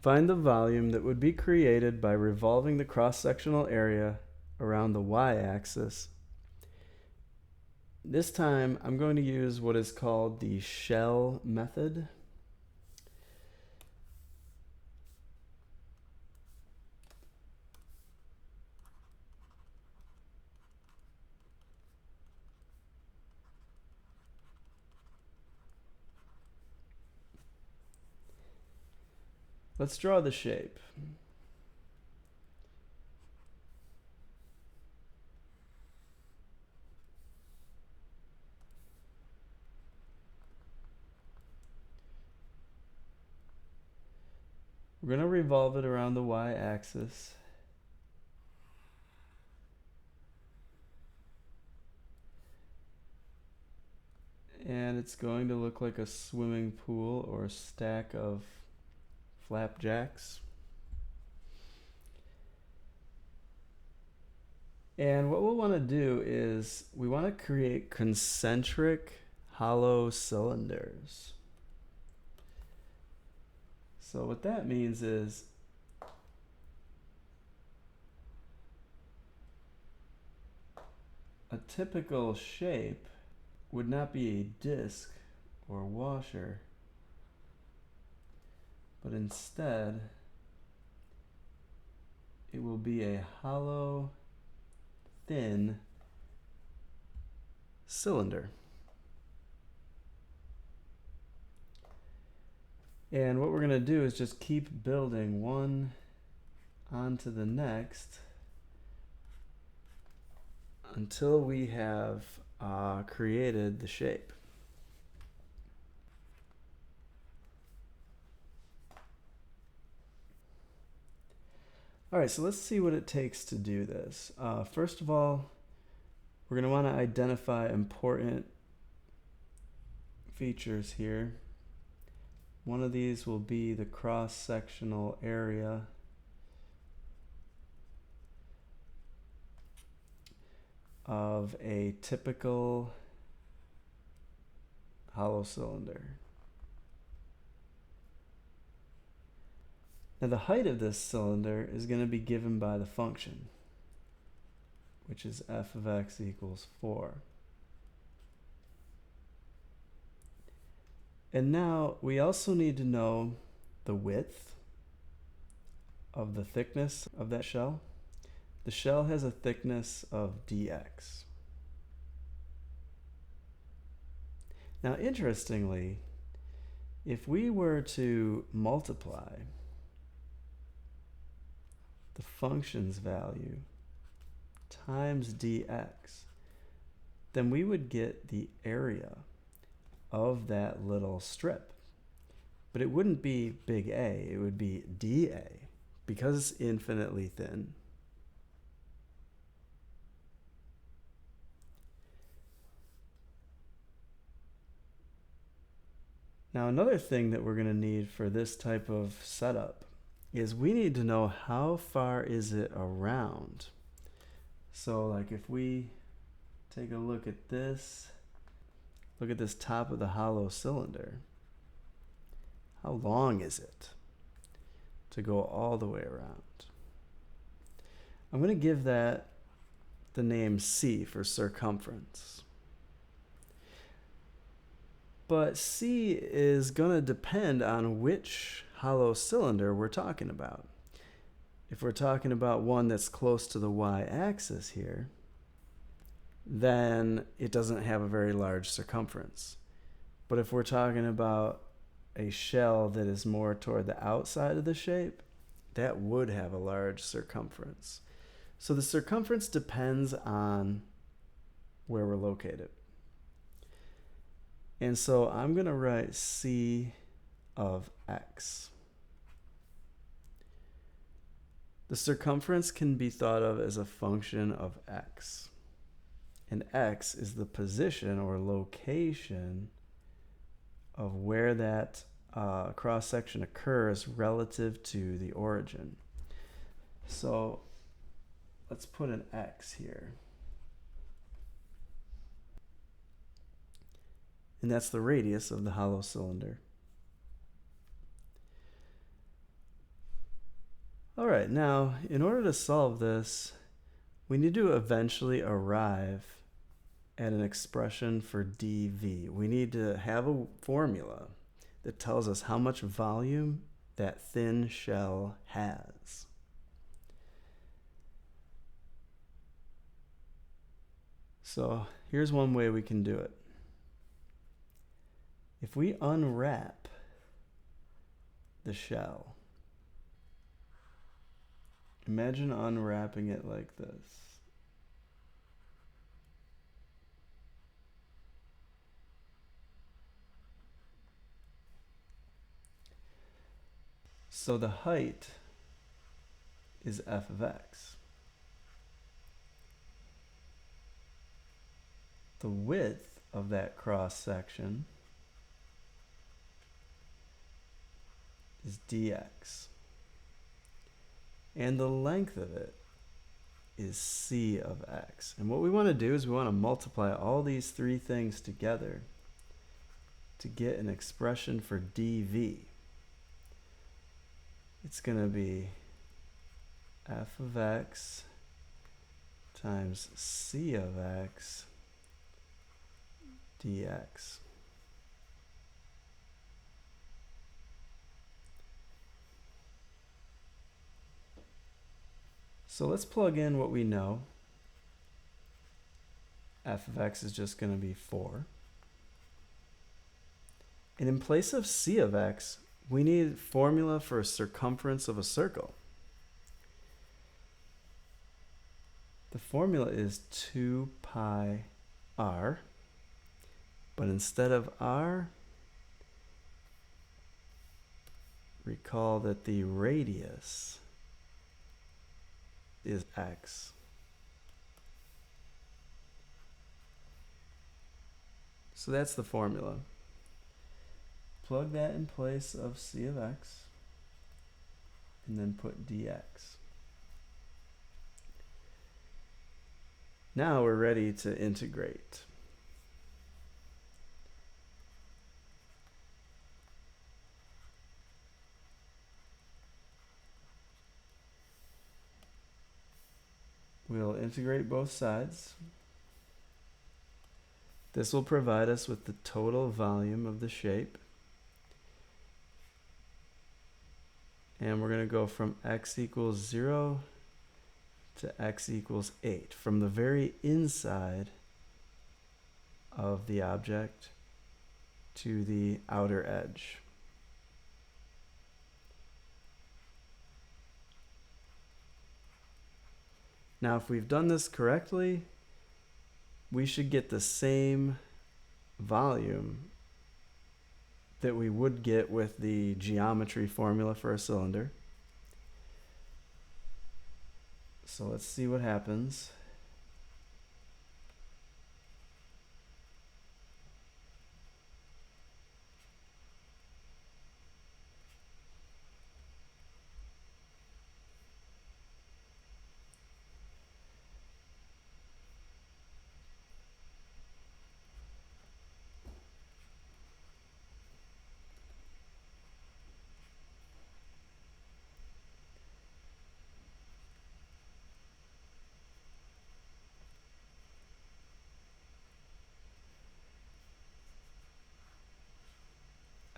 Find the volume that would be created by revolving the cross-sectional area around the y-axis. This time I'm going to use what is called the shell method. Let's draw the shape. We're going to revolve it around the y-axis. And it's going to look like a swimming pool or a stack of flapjacks. And what we'll want to do is we want to create concentric hollow cylinders. So what that means is a typical shape would not be a disc or washer, but instead it will be a hollow, thin cylinder. And what we're going to do is just keep building one onto the next until we have created the shape. All right, so let's see what it takes to do this. First of all, we're going to want to identify important features here. One of these will be the cross-sectional area. Of a typical hollow cylinder. Now the height of this cylinder is going to be given by the function, which is f of x equals 4. And now we also need to know the width of the thickness of that shell. The shell has a thickness of dx. Now, interestingly, if we were to multiply the function's value times dx, then we would get the area of that little strip. But it wouldn't be big A, it would be dA, because it's infinitely thin. Now another thing that we're going to need for this type of setup is we need to know how far is it around. So like if we take a look at this top of the hollow cylinder, how long is it to go all the way around? I'm going to give that the name C for circumference. But C is going to depend on which hollow cylinder we're talking about. If we're talking about one that's close to the y-axis here, then it doesn't have a very large circumference. But if we're talking about a shell that is more toward the outside of the shape, that would have a large circumference. So the circumference depends on where we're located. And so I'm going to write C of x. The circumference can be thought of as a function of x. And x is the position or location of where that cross-section occurs relative to the origin. So let's put an x here. And that's the radius of the hollow cylinder. All right, now in order to solve this, we need to eventually arrive at an expression for dV. We need to have a formula that tells us how much volume that thin shell has. So here's one way we can do it. If we unwrap the shell, imagine unwrapping it like this. So the height is f of x. The width of that cross section is dx. And the length of it is c of x. And what we want to do is we want to multiply all these three things together to get an expression for dV. It's going to be f of x times c of x dx. So let's plug in what we know. F of x is just going to be 4. And in place of c of x, we need a formula for a circumference of a circle. The formula is 2 pi r, but instead of r, recall that the radius is x. So that's the formula. Plug that in place of c of x, and then put dx. Now we're ready to integrate. We'll integrate both sides. This will provide us with the total volume of the shape. And we're going to go from x equals 0 to x equals 8. From the very inside of the object to the outer edge. Now, if we've done this correctly, we should get the same volume that we would get with the geometry formula for a cylinder. So let's see what happens.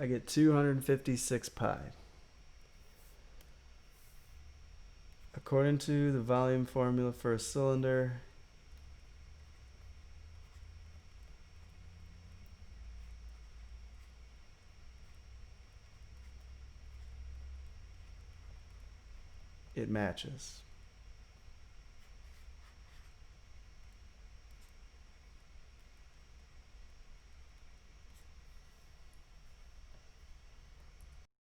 I get 256 pi. According to the volume formula for a cylinder, it matches.